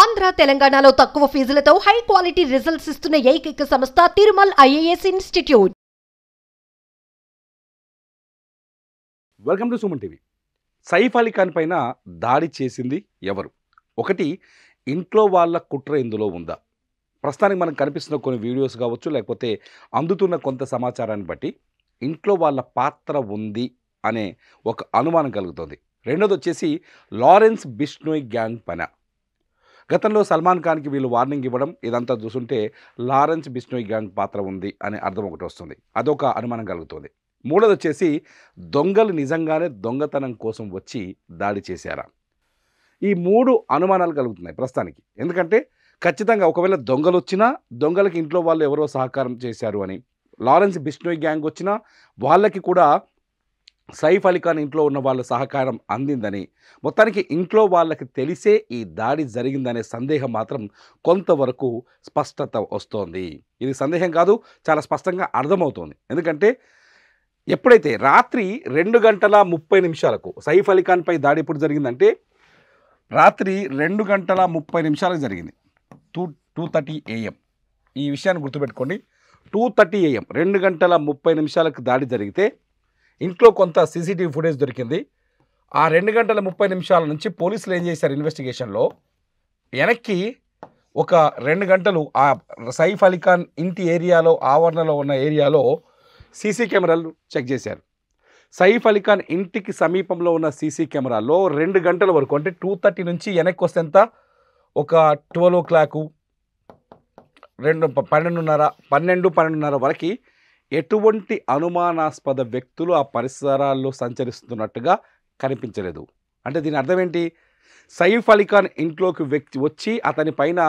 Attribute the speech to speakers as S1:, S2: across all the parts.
S1: ఆంధ్ర తెలంగాణలో తక్కువ ఫీజులతో high quality results ఇస్తున్న ఏకైక సంస్థ Tirumal IAS institute.
S2: Welcome to Suman TV. Saif Ali Khan పైన దాడి చేసింది ఎవరు? ఒకటి, ఇంట్లో వాళ్ళ కుట్ర ఇందులో ఉందా? ప్రస్తుతానికి మనకు కనిపిస్తున్న కొన్ని వీడియోస్ కావచ్చు, లేకపోతే అందుతున్న కొంత సమాచారాన్ని బట్టి ఇంట్లో వాళ్ళ పాత్ర ఉంది అనే ఒక అనుమానం కలుగుతుంది. రెండోది వచ్చేసి లారెన్స్ బిష్నోయ్ గ్యాంగ్ పైన. గతంలో సల్మాన్ ఖాన్కి వీళ్ళు వార్నింగ్ ఇవ్వడం, ఇదంతా చూస్తుంటే లారెన్స్ బిష్నోయ్ గ్యాంగ్ పాత్ర ఉంది అనే అర్థం ఒకటి వస్తుంది. అదొక అనుమానం కలుగుతుంది. మూడోది వచ్చేసి దొంగలు నిజంగానే దొంగతనం కోసం వచ్చి దాడి చేశారా? ఈ మూడు అనుమానాలు కలుగుతున్నాయి ప్రస్తుతానికి. ఎందుకంటే ఖచ్చితంగా ఒకవేళ దొంగలు వచ్చినా దొంగలకి ఇంట్లో వాళ్ళు ఎవరో సహకారం చేశారు అని, లారెన్స్ బిష్నోయ్ గ్యాంగ్ వచ్చినా వాళ్ళకి కూడా సైఫ్ అలీ ఖాన్ ఇంట్లో ఉన్న వాళ్ళ సహకారం అందిందని, మొత్తానికి ఇంట్లో వాళ్ళకి తెలిసే ఈ దాడి జరిగిందనే సందేహం మాత్రం కొంతవరకు స్పష్టత వస్తోంది. ఇది సందేహం కాదు, చాలా స్పష్టంగా అర్థమవుతోంది. ఎందుకంటే ఎప్పుడైతే రాత్రి 2:30 సైఫ్ అలీ ఖాన్ పై దాడి ఎప్పుడు జరిగిందంటే రాత్రి 2:30 జరిగింది. 2:30 AM. ఈ విషయాన్ని గుర్తుపెట్టుకోండి. 2:30 AM 2:30 దాడి జరిగితే ఇంట్లో కొంత సీసీటీవీ ఫుటేజ్ దొరికింది. ఆ 2:30 నుంచి పోలీసులు ఏం చేశారు, ఇన్వెస్టిగేషన్లో వెనక్కి ఒక 2 గంటలు ఆ సైఫ్ అలీ ఖాన్ ఇంటి ఏరియాలో, ఆవరణలో ఉన్న ఏరియాలో సీసీ కెమెరాలు చెక్ చేశారు. సైఫ్ అలీ ఖాన్ ఇంటికి సమీపంలో ఉన్న సీసీ కెమెరాల్లో 2 గంటల వరకు, అంటే 2:30 నుంచి వెనక్కి వస్తే ఎంత, ఒక 12 o'clock, 12:30 వరకు ఎటువంటి అనుమానాస్పద వ్యక్తులు ఆ పరిసరాల్లో సంచరిస్తున్నట్టుగా కనిపించలేదు. అంటే దీని అర్థం ఏంటి? సైఫ్ అలీ ఖాన్ ఇంట్లోకి వ్యక్తి వచ్చి అతని పైన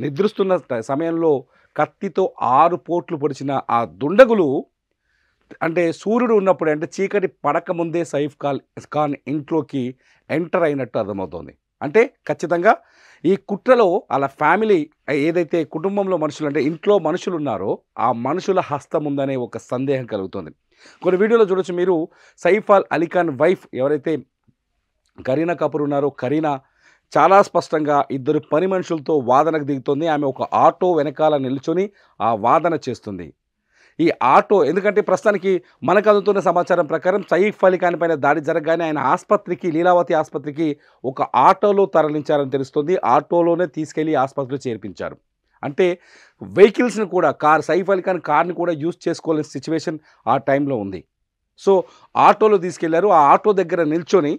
S2: నిద్రిస్తున్న సమయంలో కత్తితో 6 పోట్లు పొడిచిన ఆ దుండగులు, అంటే సూర్యుడు ఉన్నప్పుడు, అంటే చీకటి పడకముందే సైఫ్ ఖాన్ ఇంట్లోకి ఎంటర్ అయినట్టు అర్థమవుతోంది. అంటే ఖచ్చితంగా ఈ కుట్రలో అలా ఫ్యామిలీ, ఏదైతే కుటుంబంలో మనుషులు, అంటే ఇంట్లో మనుషులు ఉన్నారో ఆ మనుషుల హస్తం ఉందనే ఒక సందేహం కలుగుతుంది. కొన్ని వీడియోలో చూడొచ్చు మీరు, సైఫ్ అలీ ఖాన్ వైఫ్ ఎవరైతే కరీనా కపూర్ ఉన్నారో, కరీనా చాలా స్పష్టంగా ఇద్దరు పని మనుషులతో వాదనకు దిగుతుంది. ఆమె ఒక ఆటో వెనకాల నిల్చొని ఆ వాదన చేస్తుంది. ఈ ఆటో, ఎందుకంటే ప్రస్తుతానికి మనకు అందుతున్న సమాచారం ప్రకారం సైఫ్ అలీ ఖాన్ పైన దాడి జరగగానే ఆయన ఆసుపత్రికి, లీలావతి ఆసుపత్రికి ఒక ఆటోలో తరలించారని తెలుస్తుంది. ఆటోలోనే తీసుకెళ్లి ఆసుపత్రిలో చేర్పించారు. అంటే వెహికల్స్ని కూడా, సైఫ్ అలీ ఖాన్ కార్ని కూడా యూజ్ చేసుకోలేని సిచ్యువేషన్ ఆ టైంలో ఉంది. సో ఆటోలో తీసుకెళ్లారు. ఆ ఆటో దగ్గర నిల్చొని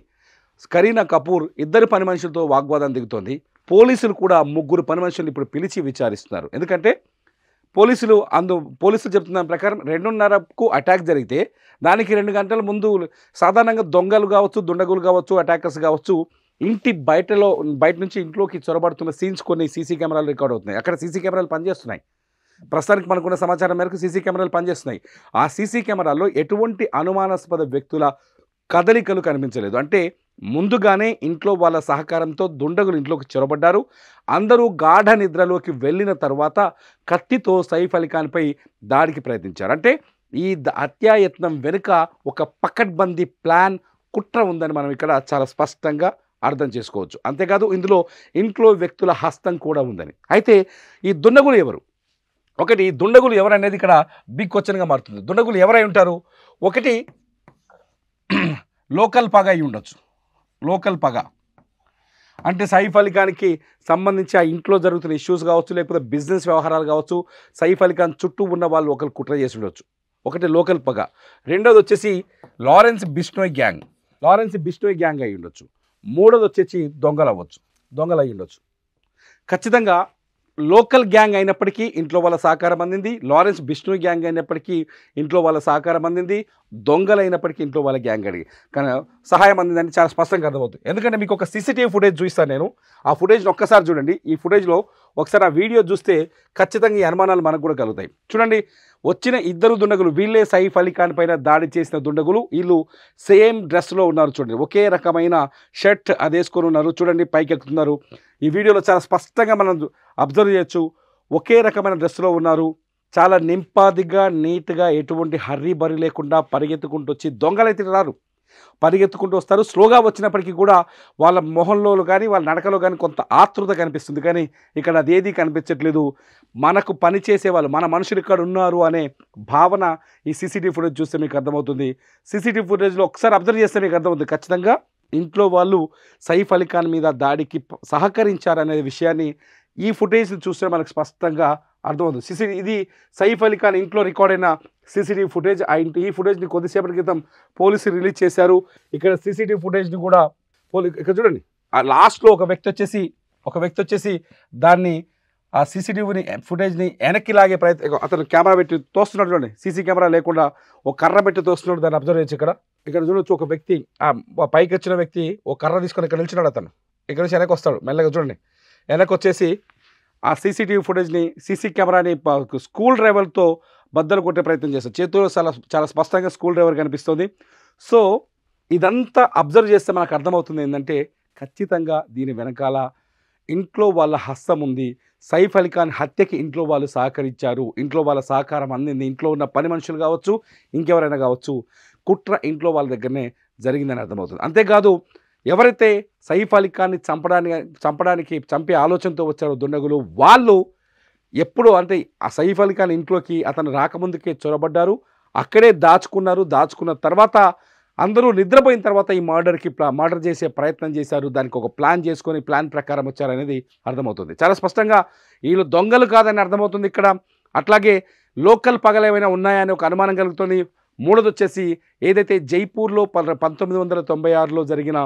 S2: కరీనా కపూర్ ఇద్దరు పని మనుషులతో వాగ్వాదం దిగుతోంది. పోలీసులు కూడా 3 పని మనుషులను ఇప్పుడు పిలిచి విచారిస్తున్నారు. ఎందుకంటే పోలీసులు చెప్తున్న ప్రకారం 2:30కు అటాక్ జరిగితే దానికి 2 గంటల ముందు సాధారణంగా దొంగలు కావచ్చు, దుండగులు కావచ్చు, అటాకర్స్ కావచ్చు, ఇంటి బయట నుంచి ఇంట్లోకి చొరబడుతున్న సీన్స్ కొన్ని సీసీ కెమెరాలు రికార్డ్ అవుతున్నాయి. అక్కడ సీసీ కెమెరాలు పనిచేస్తున్నాయి. ప్రస్తుతానికి మనకున్న సమాచారం మేరకు సీసీ కెమెరాలు పనిచేస్తున్నాయి. ఆ సీసీ కెమెరాల్లో ఎటువంటి అనుమానాస్పద వ్యక్తుల కదలికలు కనిపించలేదు. అంటే ముందుగానే ఇంట్లో వాళ్ళ సహకారంతో దుండగులు ఇంట్లోకి చొరబడ్డారు. అందరూ గాఢ నిద్రలోకి వెళ్ళిన తర్వాత కత్తితో సైఫ్ అలీ ఖాన్పై దాడికి ప్రయత్నించారు. అంటే ఈ హత్యాయత్నం వెనుక ఒక పకడ్బందీ ప్లాన్, కుట్ర ఉందని మనం ఇక్కడ చాలా స్పష్టంగా అర్థం చేసుకోవచ్చు. అంతేకాదు ఇందులో ఇంట్లో వ్యక్తుల హస్తం కూడా ఉందని. అయితే ఈ దుండగులు ఎవరు? ఒకటి, దుండగులు ఎవరనేది ఇక్కడ బిగ్ క్వశ్చన్గా మారుతుంది. దుండగులు ఎవరై ఉంటారు? ఒకటి, లోకల్ పగ అయి ఉండొచ్చు. లోకల్ పగ అంటే సైఫ్ అలీ ఖాన్కి సంబంధించి ఆ ఇంట్లో జరుగుతున్న ఇష్యూస్ కావచ్చు, లేకపోతే బిజినెస్ వ్యవహారాలు కావచ్చు, సైఫ్ అలీ ఖాన్ చుట్టూ ఉన్న వాళ్ళు ఒకరు కుట్ర చేసి ఉండొచ్చు. ఒకటి లోకల్ పగ. రెండోది వచ్చేసి లారెన్స్ బిష్నోయ్ గ్యాంగ్ అయి ఉండొచ్చు. మూడోది వచ్చేసి దొంగలు అయి ఉండొచ్చు. ఖచ్చితంగా లోకల్ గ్యాంగ్ అయినప్పటికీ ఇంట్లో వాళ్ళ సహకారం అందింది. లారెన్స్ బిష్నోయ్ గ్యాంగ్ అయినప్పటికీ ఇంట్లో వాళ్ళ సహకారం అందింది. దొంగలు అయినప్పటికీ ఇంట్లో వాళ్ళ గ్యాంగ్ కానీ సహాయం అందిందని చాలా స్పష్టంగా అర్థమవుతుంది. ఎందుకంటే మీకు ఒక సీసీటీవీ ఫుటేజ్ చూస్తాను నేను. ఆ ఫుటేజ్ని ఒక్కసారి చూడండి. ఈ ఫుటేజ్లో ఒకసారి ఆ వీడియో చూస్తే ఖచ్చితంగా ఈ అనుమానాలు మనకు కూడా కలుగుతాయి. చూడండి, వచ్చిన ఇద్దరు దుండగులు వీళ్ళే సైఫ్ అలీ ఖాన్ పైన దాడి చేసిన దుండగులు. వీళ్ళు సేమ్ డ్రెస్లో ఉన్నారు. చూడండి, ఒకే రకమైన షర్ట్ అది వేసుకొని ఉన్నారు. చూడండి, పైకి ఎక్కుతున్నారు. ఈ వీడియోలో చాలా స్పష్టంగా మనం అబ్జర్వ్ చేయొచ్చు. ఒకే రకమైన డ్రెస్లో ఉన్నారు. చాలా నింపాదిగా, నీట్గా, ఎటువంటి హర్రీ బరి లేకుండా పరిగెత్తుకుంటూ వచ్చి, దొంగలైతే రారు, పరిగెత్తుకుంటూ వస్తారు. స్లోగా వచ్చినప్పటికీ కూడా వాళ్ళ మొహంలో కానీ వాళ్ళ నడకలో కానీ కొంత ఆతృత కనిపిస్తుంది. కానీ ఇక్కడ అదేది కనిపించట్లేదు. మనకు పని చేసేవాళ్ళు, మన మనుషులు ఇక్కడ ఉన్నారు అనే భావన ఈ సీసీటీవీ ఫుటేజ్ చూస్తే మీకు అర్థమవుతుంది. సీసీటీవీ ఫుటేజ్లో ఒకసారి అబ్జర్వ్ చేస్తే మీకు అర్థమవుతుంది. ఖచ్చితంగా ఇంట్లో వాళ్ళు సైఫ్ అలీ ఖాన్ మీద దాడికి సహకరించారనే విషయాన్ని ఈ ఫుటేజ్ని చూస్తే మనకు స్పష్టంగా అర్థమవుతుంది. ఇది సైఫ్ అలీ ఖాన్ ఇంట్లో రికార్డ్ అయిన సీసీటీవీ ఫుటేజ్. ఈ ఫుటేజ్ని కొద్దిసేపటి క్రితం పోలీసులు రిలీజ్ చేశారు. ఇక్కడ సీసీటీవీ ఫుటేజ్ని కూడా ఇక్కడ చూడండి, ఆ లాస్ట్లో ఒక వ్యక్తి వచ్చేసి దాన్ని ఆ సీసీటీవీని ఫుటేజ్ని వెనక్కి లాగే ప్రయత్నం, అతను కెమెరా పెట్టి తోస్తున్నాడు. చూడండి, సీసీ కెమెరా లేకుండా ఒక కర్ర పెట్టి తోస్తున్నాడు. దాన్ని అబ్జర్వ్ చేయొచ్చు. ఇక్కడ చూడొచ్చు, ఒక వ్యక్తి పైకి వచ్చిన వ్యక్తి ఒక కర్ర తీసుకొని ఇక్కడ నిల్చున్నాడు. అతను ఇక్కడ నుంచి వెనక్కి వస్తాడు మెల్లగా. చూడండి, వెనక్కి వచ్చేసి ఆ సీసీటీవీ ఫుటేజ్ని, సీసీ కెమెరాని స్కూల్ డ్రైవర్తో బద్దలు కొట్టే ప్రయత్నం చేస్తాడు. చేతిలో చాలా స్పష్టంగా స్కూల్ డ్రైవర్ కనిపిస్తుంది. సో ఇదంతా అబ్జర్వ్ చేస్తే మనకు అర్థమవుతుంది ఏంటంటే ఖచ్చితంగా దీని వెనకాల ఇంట్లో వాళ్ళ హస్తం ఉంది. సైఫ్ అలీ ఖాన్ హత్యకి ఇంట్లో వాళ్ళు సహకరించారు, ఇంట్లో వాళ్ళ సహకారం అందింది. ఇంట్లో ఉన్న పని మనుషులు కావచ్చు, ఇంకెవరైనా కావచ్చు, కుట్ర ఇంట్లో వాళ్ళ దగ్గరనే జరిగిందని అర్థమవుతుంది. అంతేకాదు, ఎవరైతే సైఫ్ అలీ ఖాన్ని చంపే ఆలోచనతో వచ్చారో దుండగులు, వాళ్ళు ఎప్పుడు అంటే ఆ సైఫ్ అలీ ఖాన్ ఇంట్లోకి అతను రాకముందుకే చొరబడ్డారు, అక్కడే దాచుకున్న తర్వాత అందరూ నిద్రపోయిన తర్వాత ఈ మర్డర్ చేసే ప్రయత్నం చేశారు. దానికి ఒక ప్లాన్ చేసుకొని ప్లాన్ ప్రకారం వచ్చారనేది అర్థమవుతుంది. చాలా స్పష్టంగా వీళ్ళు దొంగలు కాదని అర్థమవుతుంది ఇక్కడ. అట్లాగే లోకల్ పగలు ఏమైనా ఉన్నాయని ఒక అనుమానం కలుగుతుంది. మూడోది వచ్చేసి ఏదైతే జైపూర్లో 1996లో జరిగిన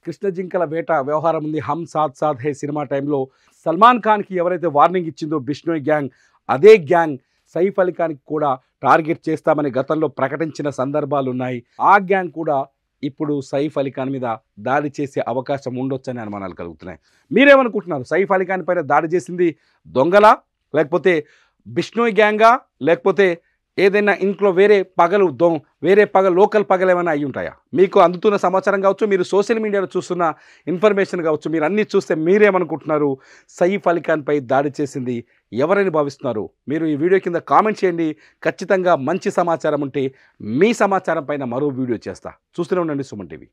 S2: కృష్ణ జింకల వేట వ్యవహారం ఉంది, హమ్ సాత్ సాత్ హే సినిమా టైంలో సల్మాన్ ఖాన్కి ఎవరైతే వార్నింగ్ ఇచ్చిందో బిష్నోయ్ గ్యాంగ్, అదే గ్యాంగ్ సైఫ్ అలీ ఖాన్కి కూడా టార్గెట్ చేస్తామని గతంలో ప్రకటించిన సందర్భాలు ఉన్నాయి. ఆ గ్యాంగ్ కూడా ఇప్పుడు సైఫ్ అలీ ఖాన్ మీద దాడి చేసే అవకాశం ఉండొచ్చని అనుమానాలు కలుగుతున్నాయి. మీరేమనుకుంటున్నారు? సైఫ్ అలీ ఖాన్ పైన దాడి చేసింది దొంగలా, లేకపోతే బిష్నోయ్ గ్యాంగా, లేకపోతే ఏదైనా ఇంట్లో వేరే లోకల్ పగలు ఏమైనా అయి ఉంటాయా? మీకు అందుతున్న సమాచారం కావచ్చు, మీరు సోషల్ మీడియాలో చూస్తున్న ఇన్ఫర్మేషన్ కావచ్చు, మీరు అన్నీ చూస్తే మీరేమనుకుంటున్నారు? సైఫ్ అలీ ఖాన్ పై దాడి చేసింది ఎవరని భావిస్తున్నారు? మీరు ఈ వీడియో కింద కామెంట్ చేయండి. ఖచ్చితంగా మంచి సమాచారం ఉంటే మీ సమాచారం పైన మరో వీడియో చేస్తా. చూస్తూనే ఉండండి సుమన్ టీవీ.